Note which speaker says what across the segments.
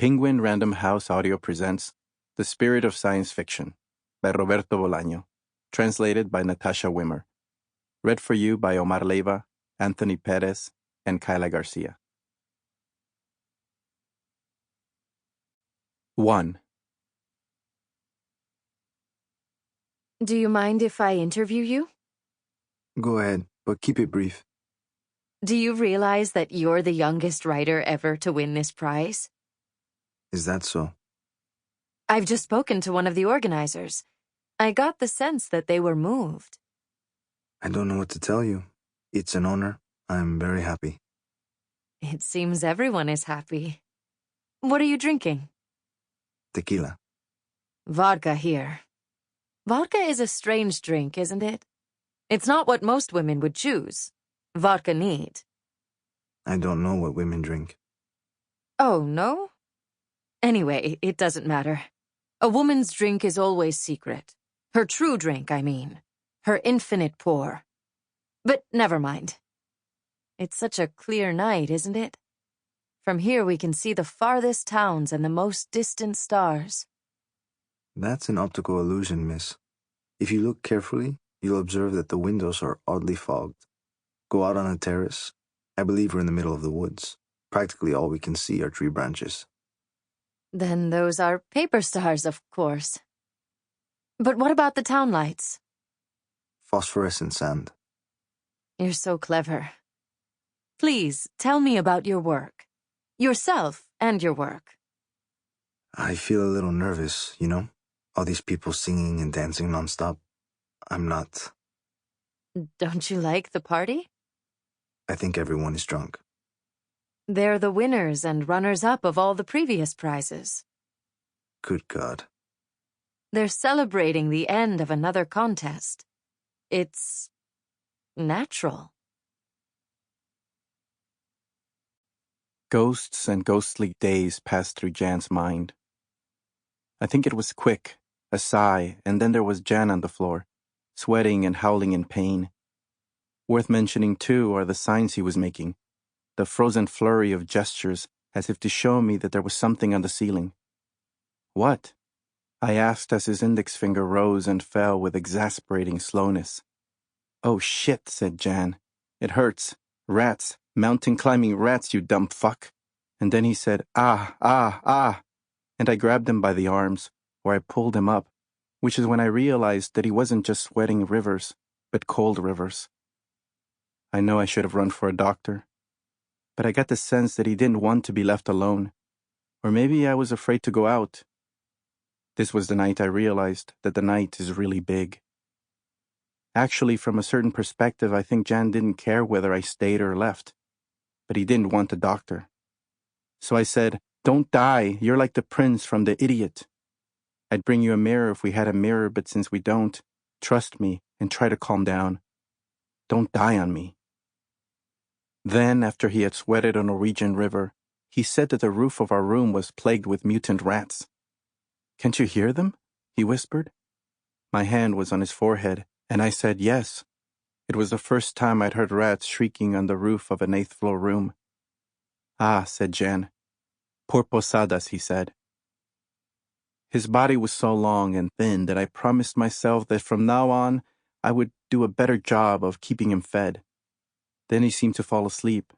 Speaker 1: Penguin Random House Audio presents The Spirit of Science Fiction by Roberto Bolaño, translated by Natasha Wimmer. Read for you by Omar Leyva, Anthony Perez, and Kyla Garcia. 1.
Speaker 2: Do you mind if I interview you?
Speaker 3: Go ahead, but keep it brief.
Speaker 2: Do you realize that you're the youngest writer ever to win this prize?
Speaker 3: Is that so?
Speaker 2: I've just spoken to one of the organizers. I got the sense that they were moved.
Speaker 3: I don't know what to tell you. It's an honor. I'm very happy.
Speaker 2: It seems everyone is happy. What are you drinking?
Speaker 3: Tequila.
Speaker 2: Vodka here. Vodka is a strange drink, isn't it? It's not what most women would choose. Vodka neat.
Speaker 3: I don't know what women drink.
Speaker 2: Oh, no? Anyway, it doesn't matter. A woman's drink is always secret. Her true drink, I mean. Her infinite pour. But never mind. It's such a clear night, isn't it? From here we can see the farthest towns and the most distant stars.
Speaker 3: That's an optical illusion, miss. If you look carefully, you'll observe that the windows are oddly fogged. Go out on a terrace. I believe we're in the middle of the woods. Practically all we can see are tree branches.
Speaker 2: Then those are paper stars, of course. But what about the town lights?
Speaker 3: Phosphorescent sand.
Speaker 2: You're so clever. Please, tell me about your work. Yourself and your work.
Speaker 3: I feel a little nervous, you know? All these people singing and dancing nonstop. I'm not.
Speaker 2: Don't you like the party?
Speaker 3: I think everyone is drunk.
Speaker 2: They're the winners and runners-up of all the previous prizes.
Speaker 3: Good God.
Speaker 2: They're celebrating the end of another contest. It's natural.
Speaker 1: Ghosts and ghostly days passed through Jan's mind. I think it was quick, a sigh, and then there was Jan on the floor, sweating and howling in pain. Worth mentioning, too, are the signs he was making, the frozen flurry of gestures as if to show me that there was something on the ceiling. What? I asked as his index finger rose and fell with exasperating slowness. Oh shit, said Jan. It hurts. Rats. Mountain climbing rats, you dumb fuck. And then he said, ah, ah, ah. And I grabbed him by the arms, or I pulled him up, which is when I realized that he wasn't just sweating rivers, but cold rivers. I know I should have run for a doctor, but I got the sense that he didn't want to be left alone. Or maybe I was afraid to go out. This was the night I realized that the night is really big. Actually, from a certain perspective, I think Jan didn't care whether I stayed or left, but he didn't want a doctor. So I said, don't die, you're like the prince from The Idiot. I'd bring you a mirror if we had a mirror, but since we don't, trust me and try to calm down. Don't die on me. Then, after he had sweated a Norwegian river, he said that the roof of our room was plagued with mutant rats. Can't you hear them? He whispered. My hand was on his forehead, and I said yes. It was the first time I'd heard rats shrieking on the roof of an 8th floor room. Ah, said Jan. Por posadas, he said. His body was so long and thin that I promised myself that from now on I would do a better job of keeping him fed. Then he seemed to fall asleep,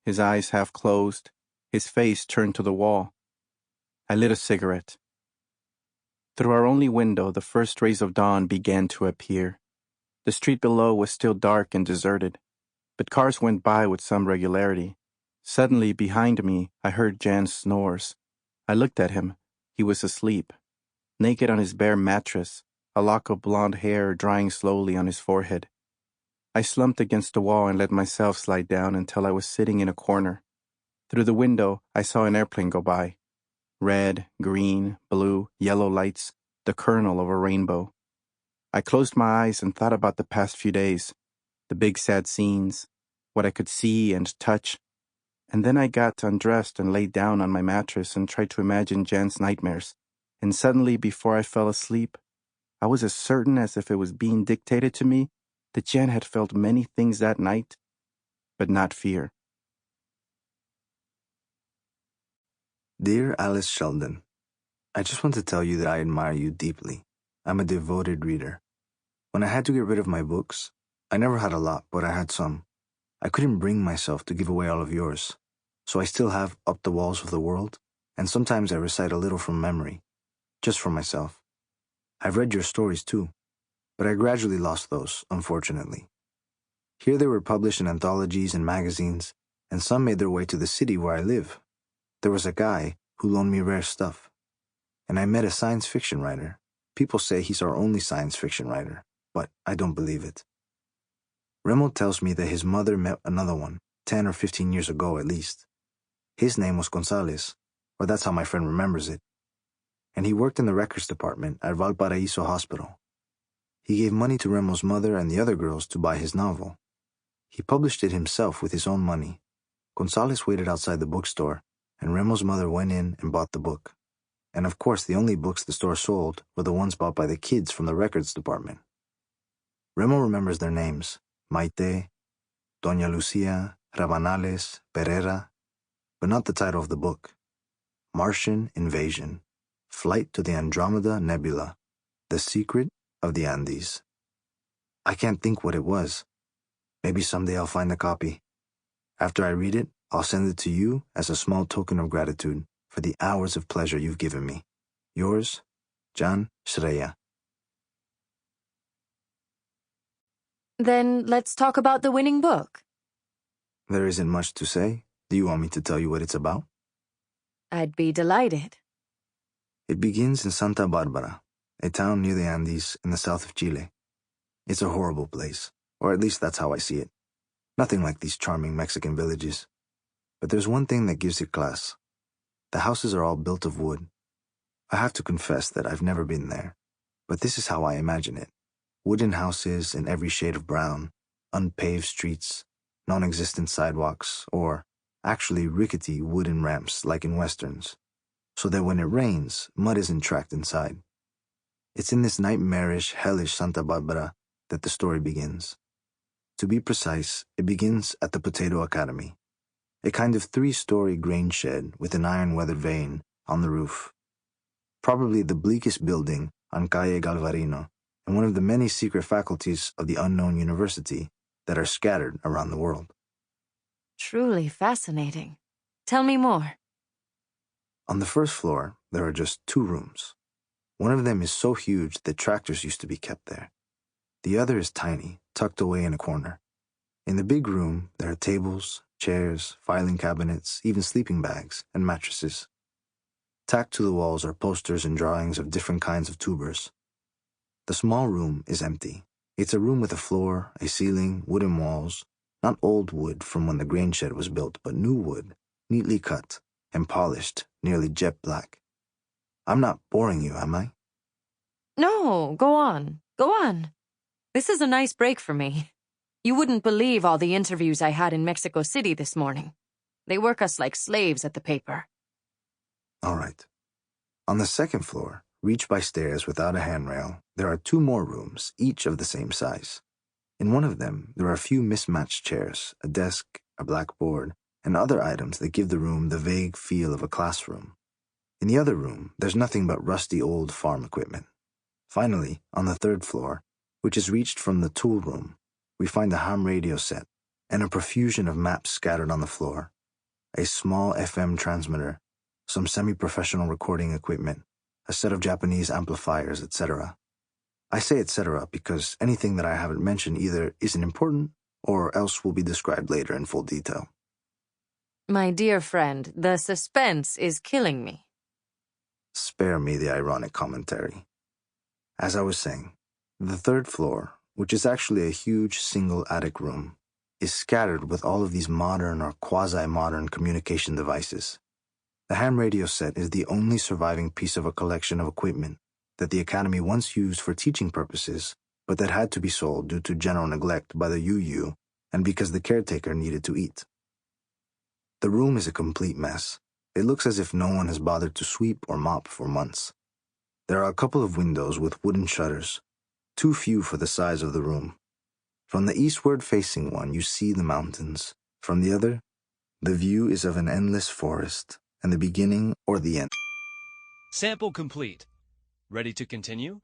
Speaker 1: his eyes half closed, his face turned to the wall. I lit a cigarette. Through our only window, the first rays of dawn began to appear. The street below was still dark and deserted, but cars went by with some regularity. Suddenly, behind me, I heard Jan's snores. I looked at him. He was asleep, naked on his bare mattress, a lock of blonde hair drying slowly on his forehead. I slumped against the wall and let myself slide down until I was sitting in a corner. Through the window, I saw an airplane go by. Red, green, blue, yellow lights, the kernel of a rainbow. I closed my eyes and thought about the past few days, the big sad scenes, what I could see and touch, and then I got undressed and laid down on my mattress and tried to imagine Jan's nightmares, and suddenly, before I fell asleep, I was as certain as if it was being dictated to me that Jan had felt many things that night, but not fear.
Speaker 3: Dear Alice Sheldon, I just want to tell you that I admire you deeply. I'm a devoted reader. When I had to get rid of my books, I never had a lot, but I had some. I couldn't bring myself to give away all of yours, so I still have Up the Walls of the World, and sometimes I recite a little from memory, just for myself. I've read your stories too, but I gradually lost those, unfortunately. Here they were published in anthologies and magazines, and some made their way to the city where I live. There was a guy who loaned me rare stuff, and I met a science fiction writer. People say he's our only science fiction writer, but I don't believe it. Remo tells me that his mother met another one, 10 or 15 years ago at least. His name was Gonzalez, or that's how my friend remembers it. And he worked in the records department at Valparaiso Hospital. He gave money to Remo's mother and the other girls to buy his novel. He published it himself with his own money. Gonzalez waited outside the bookstore, and Remo's mother went in and bought the book. And of course, the only books the store sold were the ones bought by the kids from the records department. Remo remembers their names: Maite, Doña Lucia, Rabanales, Pereira, but not the title of the book. Martian Invasion, Flight to the Andromeda Nebula, The Secret of the Andes. I can't think what it was. Maybe someday I'll find a copy. After I read it, I'll send it to you as a small token of gratitude for the hours of pleasure you've given me. Yours, Jan Shreya.
Speaker 2: Then let's talk about the winning book.
Speaker 3: There isn't much to say. Do you want me to tell you what it's about?
Speaker 2: I'd be delighted.
Speaker 3: It begins in Santa Barbara, a town near the Andes in the south of Chile. It's a horrible place, or at least that's how I see it. Nothing like these charming Mexican villages. But there's one thing that gives it class. The houses are all built of wood. I have to confess that I've never been there, but this is how I imagine it. Wooden houses in every shade of brown, unpaved streets, non-existent sidewalks, or actually rickety wooden ramps like in westerns, so that when it rains, mud isn't tracked inside. It's in this nightmarish, hellish Santa Barbara that the story begins. To be precise, it begins at the Potato Academy, a kind of 3-story grain shed with an iron-weathered vane on the roof. Probably the bleakest building on Calle Galvarino, and one of the many secret faculties of the unknown university that are scattered around the world.
Speaker 2: Truly fascinating. Tell me more.
Speaker 3: On the first floor, there are just 2 rooms. One of them is so huge that tractors used to be kept there. The other is tiny, tucked away in a corner. In the big room, there are tables, chairs, filing cabinets, even sleeping bags, and mattresses. Tacked to the walls are posters and drawings of different kinds of tubers. The small room is empty. It's a room with a floor, a ceiling, wooden walls, not old wood from when the grain shed was built, but new wood, neatly cut and polished, nearly jet black. I'm not boring you, am I?
Speaker 2: No, go on. Go on. This is a nice break for me. You wouldn't believe all the interviews I had in Mexico City this morning. They work us like slaves at the paper.
Speaker 3: All right. On the second floor, reached by stairs without a handrail, there are 2 more rooms, each of the same size. In one of them, there are a few mismatched chairs, a desk, a blackboard, and other items that give the room the vague feel of a classroom. In the other room, there's nothing but rusty old farm equipment. Finally, on the 3rd floor, which is reached from the tool room, we find a ham radio set and a profusion of maps scattered on the floor, a small FM transmitter, some semi-professional recording equipment, a set of Japanese amplifiers, etc. I say etc. because anything that I haven't mentioned either isn't important or else will be described later in full detail.
Speaker 2: My dear friend, the suspense is killing me.
Speaker 3: Spare me the ironic commentary. As I was saying, the 3rd floor, which is actually a huge single attic room, is scattered with all of these modern or quasi-modern communication devices. The ham radio set is the only surviving piece of a collection of equipment that the Academy once used for teaching purposes, but that had to be sold due to general neglect by the UU and because the caretaker needed to eat. The room is a complete mess. It looks as if no one has bothered to sweep or mop for months. There are a couple of windows with wooden shutters, too few for the size of the room. From the eastward-facing one, you see the mountains. From the other, the view is of an endless forest, and the beginning or the end.
Speaker 4: Sample complete. Ready to continue?